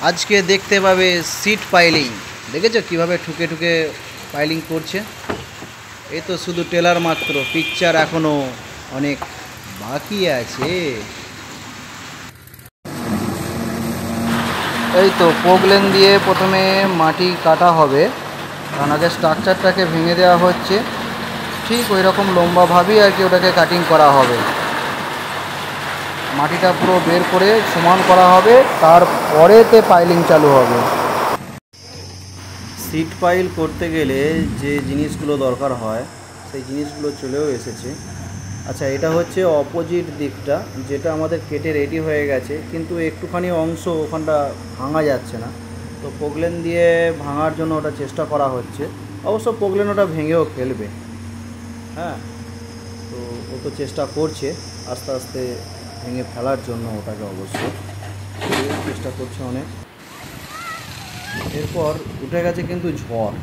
আজকে দেখতে পাবে সিট পাইলিং। দেখেছো কিভাবে ঠুকে ঠুকে পাইলিং করছে। এই তো শুধু টেলার মাত্র, পিকচার এখনো অনেক বাকি আছে। এই তো পোগলেন দিয়ে প্রথমে মাটি কাটা হবে, কারণ আগে স্ট্রাকচারটাকে ভেঙে দেওয়া হচ্ছে। ঠিক ওই রকম লম্বাভাবেই আর কি ওটাকে কাটিং করা হবে। মাটিটা পুরো বের করে সমান করা হবে, তারপরেতে পাইলিং চালু হবে। সিট পাইল করতে গেলে যে জিনিসগুলো দরকার হয় সেই জিনিসগুলো চলেও এসেছে। আচ্ছা, এটা হচ্ছে অপোজিট দিকটা, যেটা আমাদের কেটে রেডি হয়ে গেছে, কিন্তু একটুখানি অংশ ওখানটা ভাঙা যাচ্ছে না। তো পোগলেন দিয়ে ভাঙার জন্য ওটা চেষ্টা করা হচ্ছে। অবশ্য পোগলেন ওটা ভেঙেও ফেলবে। হ্যাঁ, তো ও তো চেষ্টা করছে আস্তে আস্তে ভেঙে ফেলার জন্য ওটাকে, অবশ্য চেষ্টা করছে অনেক। এরপর উঠে গেছে কিন্তু ঝড়।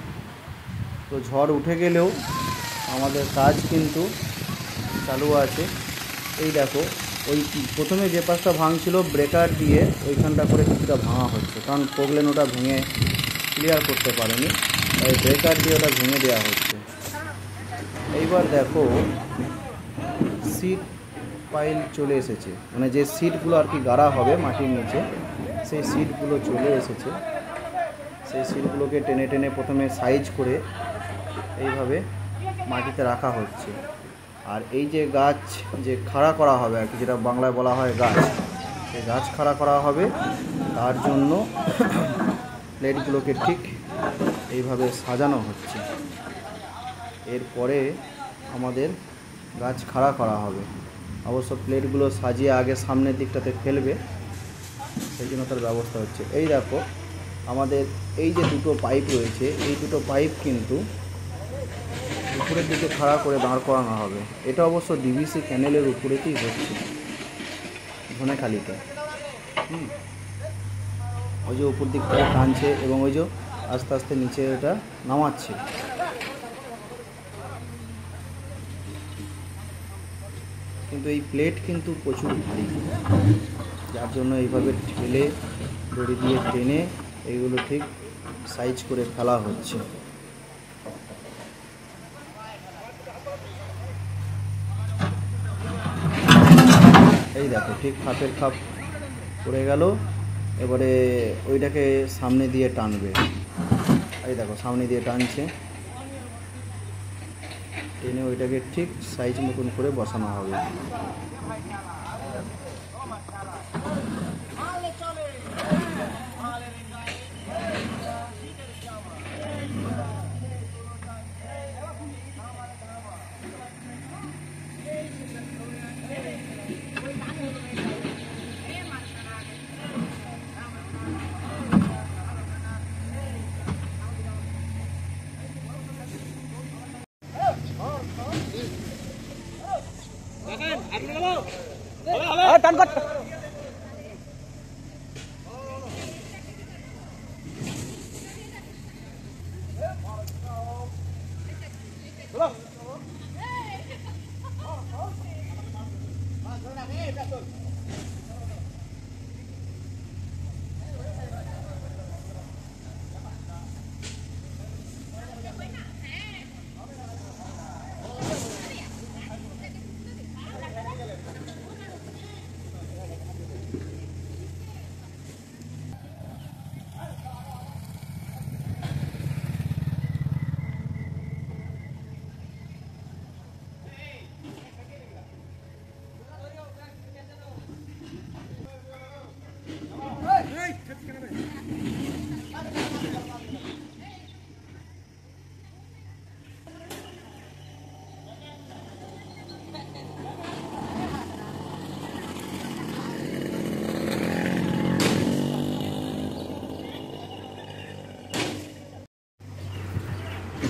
তো ঝড় উঠে গেলেও আমাদের কাজ কিন্তু চালু আছে। এই দেখো, ওই প্রথমে যে পাশটা ভাঙছিল ব্রেকার দিয়ে ওইখানটা করে কিছুটা ভাঙা হচ্ছে, কারণ পোগলেন ওটা ভেঙে ক্লিয়ার করতে পারেনি, তাই ব্রেকার দিয়ে ওটা ভেঙে দেওয়া হচ্ছে। এইবার দেখো সিট পাইল চলে এসেছে, মানে যে সিটগুলো আর কি গাড়া হবে মাটির নিচে, সেই সিটগুলো চলে এসেছে। সেই সিটগুলোকে টেনে টেনে প্রথমে সাইজ করে এইভাবে মাটিতে রাখা হচ্ছে। আর এই যে গাছ যে খাড়া করা হবে আর কি, যেটা বাংলায় বলা হয় গাছ, সেই গাছ খাড়া করা হবে, তার জন্য প্লেটগুলোকে ঠিক এইভাবে সাজানো হচ্ছে। এরপরে আমাদের গাছ খাড়া করা হবে। অবশ্য প্লেটগুলো সাজিয়ে আগে সামনের দিকটাতে ফেলবে, সেই জন্য তার ব্যবস্থা হচ্ছে। এই দেখো আমাদের এই যে দুটো পাইপ রয়েছে, এই দুটো পাইপ কিন্তু উপরের দিকে খাড়া করে দাঁড় করানো হবে। এটা অবশ্য ডিভিসি ক্যানেলের উপরেতেই হচ্ছে, ধনেখালিতে। ওই যে উপর দিকটা টানছে এবং ওই যে আস্তে আস্তে নিচে এটা নামাচ্ছে। কিন্তু এই প্লেট কিন্তু প্রচুর ভারী, যার জন্য এইভাবে ঠেলে দড়ি দিয়ে টেনে এইগুলো ঠিক সাইজ করে ফেলা হচ্ছে। এই দেখো ঠিক খাপের খাপ পড়ে গেল। এবারে ওইটাকে সামনে দিয়ে টানবে। এই দেখো সামনে দিয়ে টানছে, টেনে ওইটাকে ঠিক সাইজ মতন করে বসানো হবে।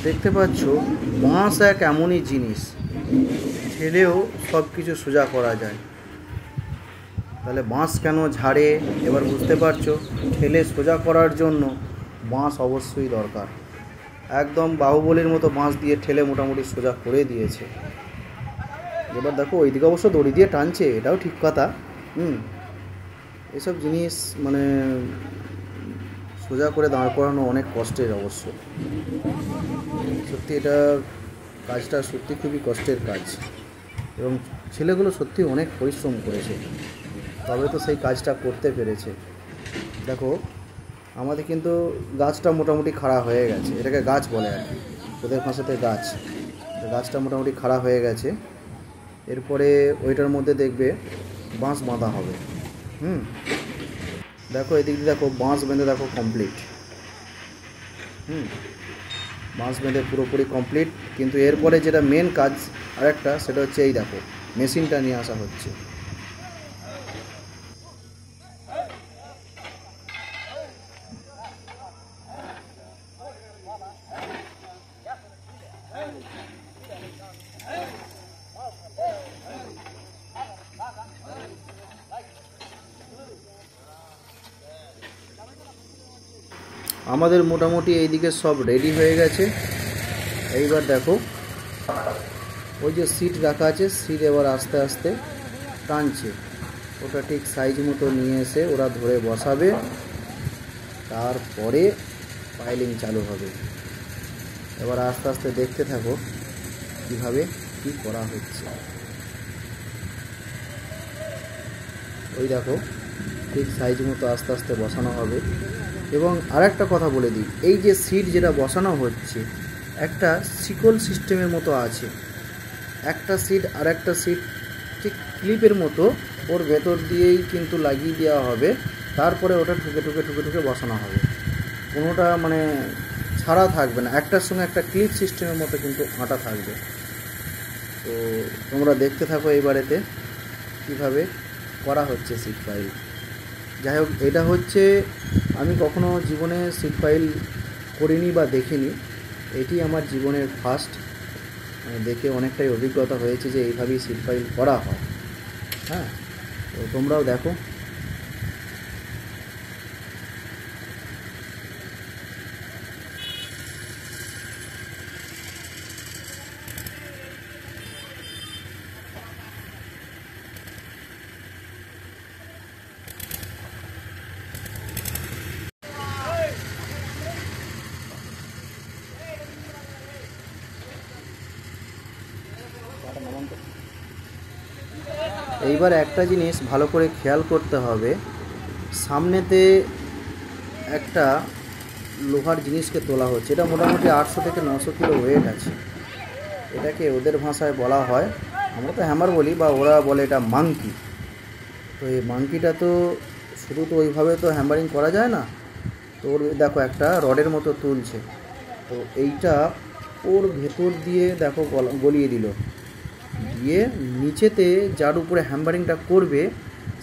দেখতে পাচ্ছ বাঁশ এক এমনই জিনিস, ঠেলেও সব কিছু সোজা করা যায়। তাহলে বাঁশ কেন ঝাড়ে এবার বুঝতে পারছো। ঠেলে সোজা করার জন্য বাঁশ অবশ্যই দরকার। একদম বাহুবলীর মতো বাঁশ দিয়ে ঠেলে মোটামুটি সোজা করে দিয়েছে। এবার দেখো ওইদিকে অবশ্য দড়ি দিয়ে টানছে, এটাও ঠিক কথা। এসব জিনিস মানে সোজা করে দাঁড় করানো অনেক কষ্টের অবশ্য। সত্যি এটা কাজটা সত্যি খুবই কষ্টের কাজ, এবং ছেলেগুলো সত্যি অনেক পরিশ্রম করেছে, তবে তো সেই কাজটা করতে পেরেছে। দেখো আমাদের কিন্তু গাছটা মোটামুটি খাড়া হয়ে গেছে, এটাকে গাছ বলে আর কি, ওদের ভাষাতে গাছ। গাছটা মোটামুটি খাড়া হয়ে গেছে। এরপরে ওইটার মধ্যে দেখবে বাঁশ বাঁধা হবে। দেখো এদিক দিয়ে দেখো বাঁশ বেঁধে দেখো কমপ্লিট। বাঁশ বেঁধে পুরোপুরি কমপ্লিট। কিন্তু এরপরে যেটা মেন কাজ আরেকটা, সেটা হচ্ছে এই দেখো মেশিনটা নিয়ে আসা হচ্ছে। আমাদের মোটামুটি এইদিকে সব রেডি হয়ে গেছে। এইবার দেখো ওই যে সিট রাখা আছে, সিট এবার আস্তে আস্তে টানছে, ওটা ঠিক সাইজ মতো নিয়ে এসে ওরা ধরে বসাবে, তারপরে পাইলিং চালু হবে। এবার আস্তে আস্তে দেখতে থাকো কীভাবে কী করা হচ্ছে। ওই দেখো ঠিক সাইজ মতো আস্তে আস্তে বসানো হবে। এবং আরেকটা কথা বলে দিই, এই যে সিট যেটা বসানো হচ্ছে একটা শিকল সিস্টেমের মতো আছে, একটা সিট আর একটা সিট ঠিক ক্লিপের মতো ওর ভেতর দিয়েই কিন্তু লাগিয়ে দেওয়া হবে, তারপরে ওটা ঠুকে ঠুকে ঠুকে ঠুকে বসানো হবে, কোনোটা মানে ছাড়া থাকবে না, একটার সঙ্গে একটা ক্লিপ সিস্টেমের মতো কিন্তু আটা থাকবে। তো তোমরা দেখতে থাকো এইবারেতে কীভাবে করা হচ্ছে সিট পাইল। যাই হোক, এটা হচ্ছে আমি কখনো জীবনে সিট পাইল করিনি বা দেখিনি, এটি আমার জীবনের ফার্স্ট। দেখে অনেকটাই অভিজ্ঞতা হয়েছে যে এইভাবেই সিট পাইল করা হয়। হ্যাঁ, তো তোমরাও দেখো। এইবার একটা জিনিস ভালো করে খেয়াল করতে হবে, সামনেতে একটা লোহার জিনিসকে তোলা হচ্ছে, এটা মোটামুটি 800 থেকে 900 কিলো ওয়েট আছে। এটাকে ওদের ভাষায় বলা হয়, আমরা তো হ্যামার বলি বা ওরা বলে এটা মাংকি। তো এই মাংকিটা তো শুধু তো ওইভাবে তো হ্যামারিং করা যায় না, তো ওর দেখো একটা রডের মতো তুলছে, তো এইটা ওর ভেতর দিয়ে দেখো গলিয়ে দিল, দিয়ে নিচেতে যার উপরে হ্যাম্বারিংটা করবে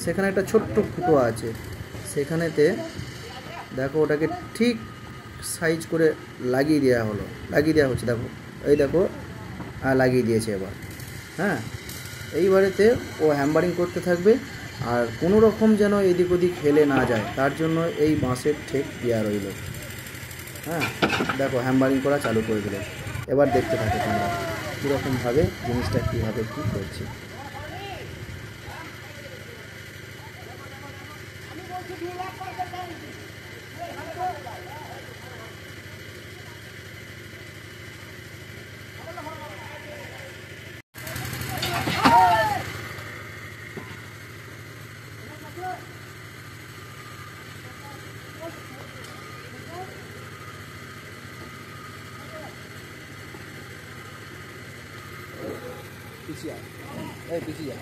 সেখানে একটা ছোট্ট ফুটো আছে, সেখানেতে দেখো ওটাকে ঠিক সাইজ করে লাগিয়ে দেওয়া হচ্ছে। দেখো এই দেখো লাগিয়ে দিয়েছে এবার। হ্যাঁ, এইবারেতে ও হ্যাম্বারিং করতে থাকবে, আর কোনো রকম যেন এদিক ওদিক হেলে না যায় তার জন্য এই বাঁশের ঠেক দেওয়া রইল। হ্যাঁ, দেখো হ্যাম্বারিং করা চালু করে দিল। এবার দেখতে থাকো তোমরা কীরকমভাবে জিনিসটা কীভাবে কী করছে। পিছিয়ে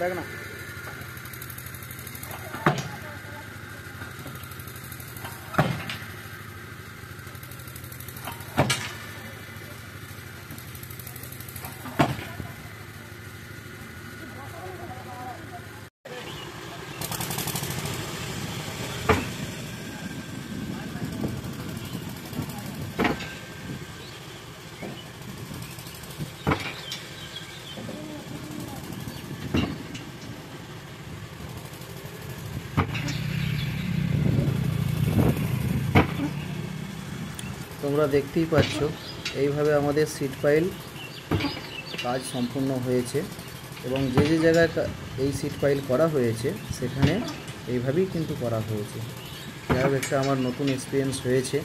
দেখ না। তোমরা দেখতেই পাচ্ছ এইভাবে আমাদের সিট পাইল কাজ সম্পূর্ণ হয়েছে এবং যে যে জায়গায় এই সিট পাইল করা হয়েছে সেখানে এইভাবেই কিন্তু করা হয়েছে। যাই হোক, একটা আমার নতুন এক্সপিরিয়েন্স হয়েছে।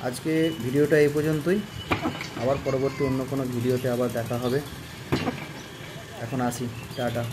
আজকে ভিডিওটা এই পর্যন্তই, আবার পরবর্তী অন্য কোনো ভিডিওতে আবার দেখা হবে। এখন আসি, টাটা।